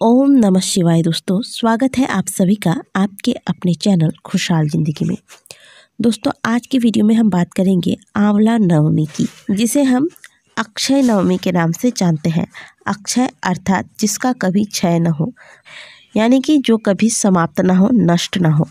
ओम नमः शिवाय। दोस्तों, स्वागत है आप सभी का आपके अपने चैनल खुशहाल ज़िंदगी में। दोस्तों, आज की वीडियो में हम बात करेंगे आंवला नवमी की, जिसे हम अक्षय नवमी के नाम से जानते हैं। अक्षय अर्थात जिसका कभी क्षय न हो, यानी कि जो कभी समाप्त न हो, नष्ट न हो।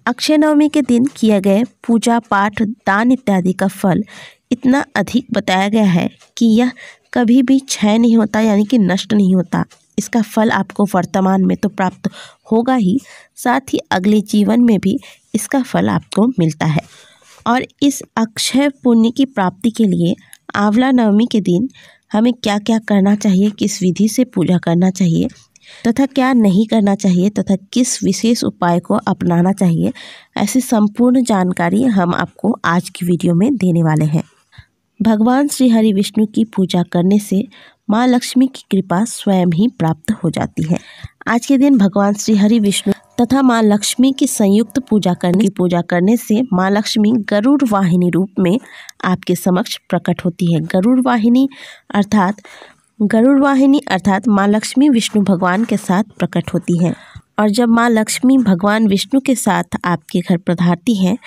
अक्षय नवमी के दिन किए गए पूजा पाठ, दान इत्यादि का फल इतना अधिक बताया गया है कि यह कभी भी क्षय नहीं होता, यानी कि नष्ट नहीं होता। इसका फल आपको वर्तमान में तो प्राप्त होगा ही, साथ ही अगले जीवन में भी इसका फल आपको मिलता है। और इस अक्षय पुण्य की प्राप्ति के लिए आंवला नवमी के दिन हमें क्या क्या करना चाहिए, किस विधि से पूजा करना चाहिए तथा क्या नहीं करना चाहिए तथा किस विशेष उपाय को अपनाना चाहिए, ऐसी संपूर्ण जानकारी हम आपको आज की वीडियो में देने वाले हैं। भगवान श्री हरि विष्णु की पूजा करने से माँ लक्ष्मी की कृपा स्वयं ही प्राप्त हो जाती है। आज के दिन भगवान श्री हरि विष्णु तथा माँ लक्ष्मी की संयुक्त पूजा करने से माँ लक्ष्मी गरुड़ वाहिनी रूप में आपके समक्ष प्रकट होती है। गरुड़ वाहिनी अर्थात माँ लक्ष्मी विष्णु भगवान के साथ प्रकट होती हैं। और जब माँ लक्ष्मी भगवान विष्णु के साथ आपके घर पधारती हैं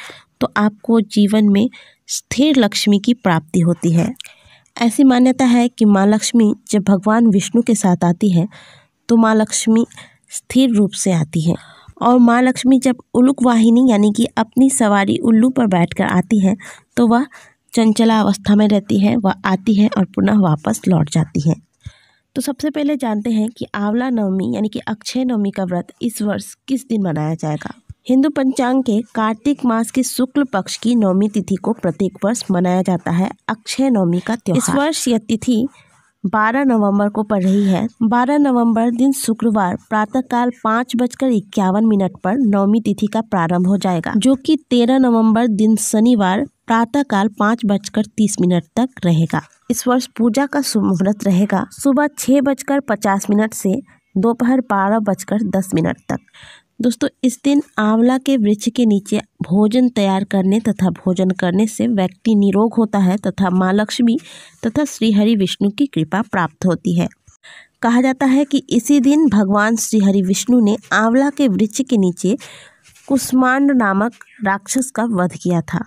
तो आपको जीवन में स्थिर लक्ष्मी की प्राप्ति होती है। ऐसी मान्यता है कि माँ लक्ष्मी जब भगवान विष्णु के साथ आती है तो माँ लक्ष्मी स्थिर रूप से आती है। और माँ लक्ष्मी जब उलूक वाहिनी यानी कि अपनी सवारी उल्लू पर बैठकर आती है तो वह चंचला अवस्था में रहती है, वह आती है और पुनः वापस लौट जाती है। तो सबसे पहले जानते हैं कि आंवला नवमी यानी कि अक्षय नवमी का व्रत इस वर्ष किस दिन मनाया जाएगा। हिंदू पंचांग के कार्तिक मास की शुक्ल पक्ष की नवमी तिथि को प्रत्येक वर्ष मनाया जाता है अक्षय नवमी का त्योहार। इस वर्ष यह तिथि 12 नवंबर को पड़ रही है। 12 नवंबर दिन शुक्रवार प्रातःकाल 5:51 पर नवमी तिथि का प्रारंभ हो जाएगा, जो कि 13 नवंबर दिन शनिवार प्रातःकाल 5:30 तक रहेगा। इस वर्ष पूजा का शुभ मुहूर्त रहेगा सुबह 6:50 से दोपहर 12:10 तक। दोस्तों, इस दिन आंवला के वृक्ष के नीचे भोजन तैयार करने तथा भोजन करने से व्यक्ति निरोग होता है तथा माँ लक्ष्मी तथा श्री हरि विष्णु की कृपा प्राप्त होती है। कहा जाता है कि इसी दिन भगवान श्री हरि विष्णु ने आंवला के वृक्ष के नीचे कुष्मांड नामक राक्षस का वध किया था।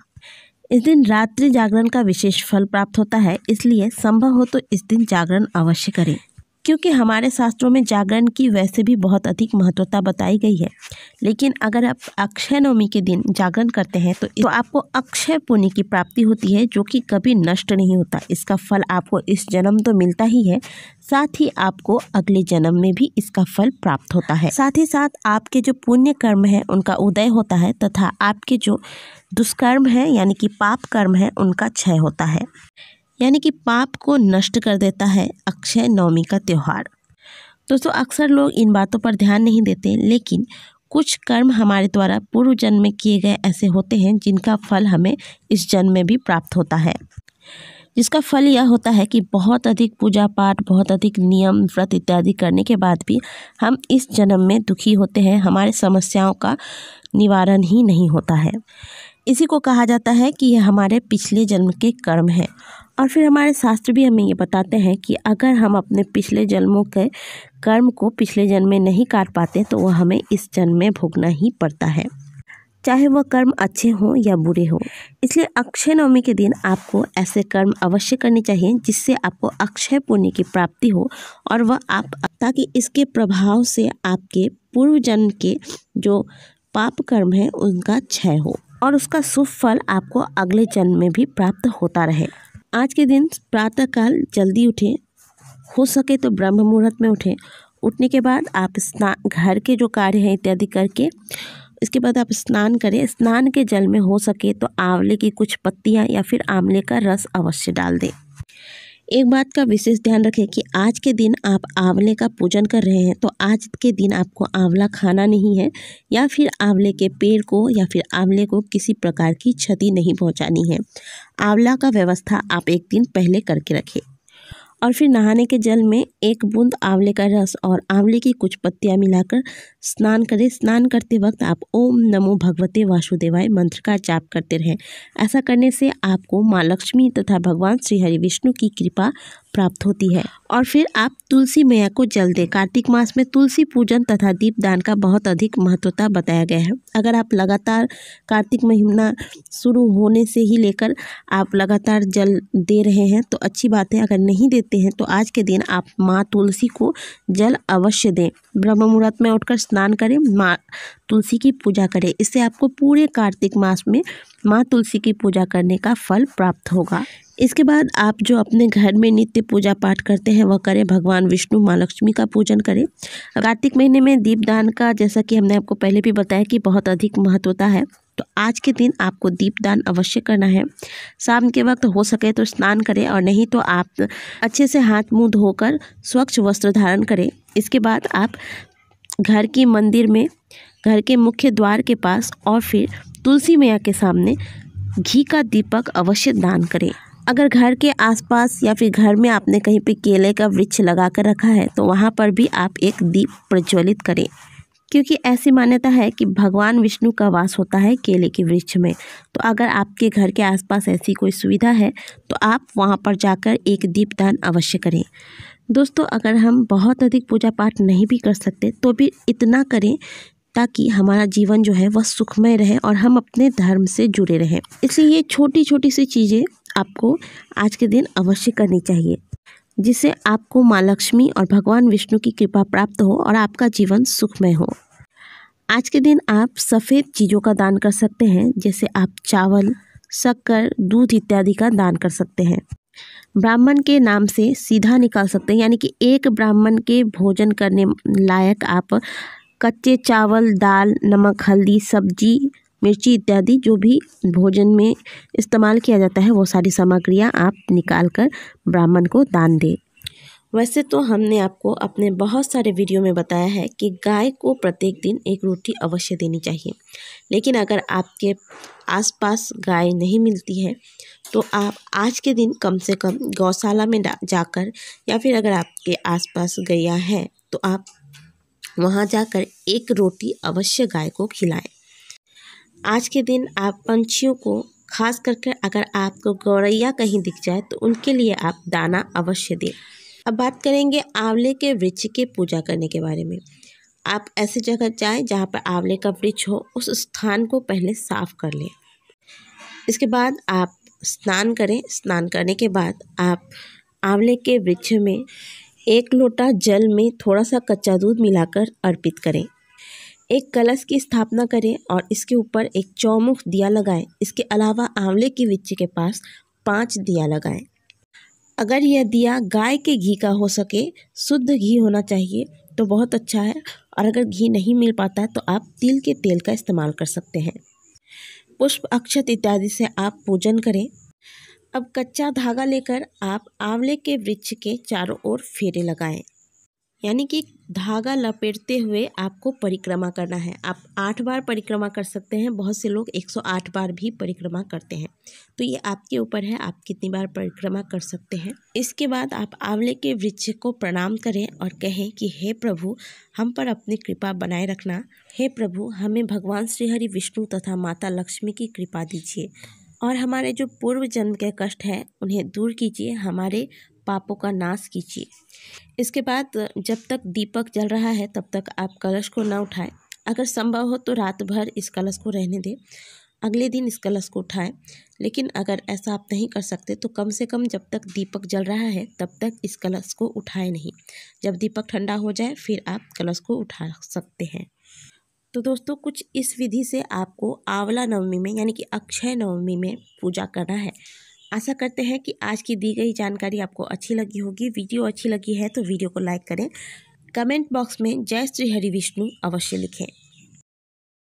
इस दिन रात्रि जागरण का विशेष फल प्राप्त होता है, इसलिए संभव हो तो इस दिन जागरण अवश्य करें, क्योंकि हमारे शास्त्रों में जागरण की वैसे भी बहुत अधिक महत्वता बताई गई है। लेकिन अगर आप अक्षय नवमी के दिन जागरण करते हैं तो आपको अक्षय पुण्य की प्राप्ति होती है, जो कि कभी नष्ट नहीं होता। इसका फल आपको इस जन्म तो मिलता ही है, साथ ही आपको अगले जन्म में भी इसका फल प्राप्त होता है। साथ ही साथ आपके जो पुण्य कर्म है उनका उदय होता है तथा आपके जो दुष्कर्म है यानी कि पाप कर्म है उनका क्षय होता है, यानी कि पाप को नष्ट कर देता है अक्षय नवमी का त्यौहार। दोस्तों, अक्सर लोग इन बातों पर ध्यान नहीं देते, लेकिन कुछ कर्म हमारे द्वारा पूर्व जन्म में किए गए ऐसे होते हैं जिनका फल हमें इस जन्म में भी प्राप्त होता है। जिसका फल यह होता है कि बहुत अधिक पूजा पाठ, बहुत अधिक नियम व्रत इत्यादि करने के बाद भी हम इस जन्म में दुखी होते हैं, हमारे समस्याओं का निवारण ही नहीं होता है। इसी को कहा जाता है कि यह हमारे पिछले जन्म के कर्म हैं। और फिर हमारे शास्त्र भी हमें ये बताते हैं कि अगर हम अपने पिछले जन्मों के कर्म को पिछले जन्म में नहीं काट पाते तो वह हमें इस जन्म में भोगना ही पड़ता है, चाहे वह कर्म अच्छे हों या बुरे हों। इसलिए अक्षय नवमी के दिन आपको ऐसे कर्म अवश्य करने चाहिए जिससे आपको अक्षय पुण्य की प्राप्ति हो और वह ताकि इसके प्रभाव से आपके पूर्व जन्म के जो पाप कर्म है उनका क्षय हो और उसका शुभ फल आपको अगले जन्म में भी प्राप्त होता रहे। आज के दिन प्रातःकाल जल्दी उठें, हो सके तो ब्रह्म मुहूर्त में उठें। उठने के बाद आप घर के जो कार्य हैं इत्यादि करके इसके बाद आप स्नान करें। स्नान के जल में हो सके तो आंवले की कुछ पत्तियां या फिर आंवले का रस अवश्य डाल दें। एक बात का विशेष ध्यान रखें कि आज के दिन आप आंवले का पूजन कर रहे हैं तो आज के दिन आपको आंवला खाना नहीं है या फिर आंवले के पेड़ को या फिर आंवले को किसी प्रकार की क्षति नहीं पहुंचानी है। आंवला का व्यवस्था आप एक दिन पहले करके रखें। और फिर नहाने के जल में 1 बूंद आंवले का रस और आंवले की कुछ पत्तियां मिलाकर स्नान करें। स्नान करते वक्त आप ओम नमो भगवते वासुदेवाय मंत्र का जाप करते रहें। ऐसा करने से आपको माँ लक्ष्मी तथा भगवान श्री हरि विष्णु की कृपा प्राप्त होती है। और फिर आप तुलसी मैया को जल दें। कार्तिक मास में तुलसी पूजन तथा दीपदान का बहुत अधिक महत्वता बताया गया है। अगर आप लगातार कार्तिक महीना शुरू होने से ही लेकर आप लगातार जल दे रहे हैं तो अच्छी बात है। अगर नहीं देते हैं तो आज के दिन आप माँ तुलसी को जल अवश्य दें। ब्रह्म मुहूर्त में उठकर स्नान करें, माँ तुलसी की पूजा करें। इससे आपको पूरे कार्तिक मास में माँ तुलसी की पूजा करने का फल प्राप्त होगा। इसके बाद आप जो अपने घर में नित्य पूजा पाठ करते हैं वह करें। भगवान विष्णु माँ लक्ष्मी का पूजन करें। कार्तिक महीने में दीपदान का, जैसा कि हमने आपको पहले भी बताया, कि बहुत अधिक महत्वता है। तो आज के दिन आपको दीपदान अवश्य करना है। शाम के वक्त हो सके तो स्नान करें और नहीं तो आप अच्छे से हाथ मुंह धोकर स्वच्छ वस्त्र धारण करें। इसके बाद आप घर की मंदिर में, घर के मुख्य द्वार के पास और फिर तुलसी मैया के सामने घी का दीपक अवश्य दान करें। अगर घर के आसपास या फिर घर में आपने कहीं पे केले का वृक्ष लगा कर रखा है तो वहाँ पर भी आप एक दीप प्रज्वलित करें, क्योंकि ऐसी मान्यता है कि भगवान विष्णु का वास होता है केले के वृक्ष में। तो अगर आपके घर के आसपास ऐसी कोई सुविधा है तो आप वहाँ पर जाकर एक दीपदान अवश्य करें। दोस्तों, अगर हम बहुत अधिक पूजा पाठ नहीं भी कर सकते तो भी इतना करें ताकि हमारा जीवन जो है वह सुखमय रहे और हम अपने धर्म से जुड़े रहें। इसलिए ये छोटी छोटी सी चीज़ें आपको आज के दिन अवश्य करनी चाहिए, जिससे आपको माँ लक्ष्मी और भगवान विष्णु की कृपा प्राप्त हो और आपका जीवन सुखमय हो। आज के दिन आप सफ़ेद चीज़ों का दान कर सकते हैं, जैसे आप चावल, शक्कर, दूध इत्यादि का दान कर सकते हैं। ब्राह्मण के नाम से सीधा निकाल सकते हैं, यानी कि एक ब्राह्मण के भोजन करने लायक आप कच्चे चावल, दाल, नमक, हल्दी, सब्जी, मिर्ची इत्यादि जो भी भोजन में इस्तेमाल किया जाता है वो सारी सामग्रियां आप निकाल कर ब्राह्मण को दान दें। वैसे तो हमने आपको अपने बहुत सारे वीडियो में बताया है कि गाय को प्रत्येक दिन 1 रोटी अवश्य देनी चाहिए, लेकिन अगर आपके आसपास गाय नहीं मिलती है तो आप आज के दिन कम से कम गौशाला में जाकर, या फिर अगर आपके आसपास गैया है तो आप वहाँ जाकर 1 रोटी अवश्य गाय को खिलाएं। आज के दिन आप पंछियों को, खास करके अगर आपको गौरैया कहीं दिख जाए तो उनके लिए आप दाना अवश्य दें। अब बात करेंगे आंवले के वृक्ष के पूजा करने के बारे में। आप ऐसी जगह जाएं जहाँ पर आंवले का वृक्ष हो, उस स्थान को पहले साफ कर लें। इसके बाद आप स्नान करें। स्नान करने के बाद आप आंवले के वृक्ष में 1 लोटा जल में थोड़ा सा कच्चा दूध मिलाकर अर्पित करें। एक कलश की स्थापना करें और इसके ऊपर एक चौमुख दिया लगाएं। इसके अलावा आंवले के वृक्ष के पास 5 दिया लगाएं। अगर यह दिया गाय के घी का हो सके, शुद्ध घी होना चाहिए तो बहुत अच्छा है, और अगर घी नहीं मिल पाता तो आप तिल के तेल का इस्तेमाल कर सकते हैं। पुष्प, अक्षत इत्यादि से आप पूजन करें। अब कच्चा धागा लेकर आप आंवले के वृक्ष के चारों ओर फेरे लगाएं, यानी कि धागा लपेटते हुए आपको परिक्रमा करना है। आप 8 बार परिक्रमा कर सकते हैं, बहुत से लोग 108 बार भी परिक्रमा करते हैं, तो ये आपके ऊपर है आप कितनी बार परिक्रमा कर सकते हैं। इसके बाद आप आंवले के वृक्ष को प्रणाम करें और कहें कि हे प्रभु, हम पर अपनी कृपा बनाए रखना। हे प्रभु, हमें भगवान श्री हरि विष्णु तथा माता लक्ष्मी की कृपा दीजिए और हमारे जो पूर्व जन्म के कष्ट हैं उन्हें दूर कीजिए, हमारे पापों का नाश कीजिए। इसके बाद जब तक दीपक जल रहा है तब तक आप कलश को ना उठाएं। अगर संभव हो तो रात भर इस कलश को रहने दें, अगले दिन इस कलश को उठाएं। लेकिन अगर ऐसा आप नहीं कर सकते तो कम से कम जब तक दीपक जल रहा है तब तक इस कलश को उठाएं नहीं। जब दीपक ठंडा हो जाए फिर आप कलश को उठा सकते हैं। तो दोस्तों, कुछ इस विधि से आपको आंवला नवमी में, यानी कि अक्षय नवमी में पूजा करना है। आशा करते हैं कि आज की दी गई जानकारी आपको अच्छी लगी होगी। वीडियो अच्छी लगी है तो वीडियो को लाइक करें। कमेंट बॉक्स में जय श्री हरि विष्णु अवश्य लिखें।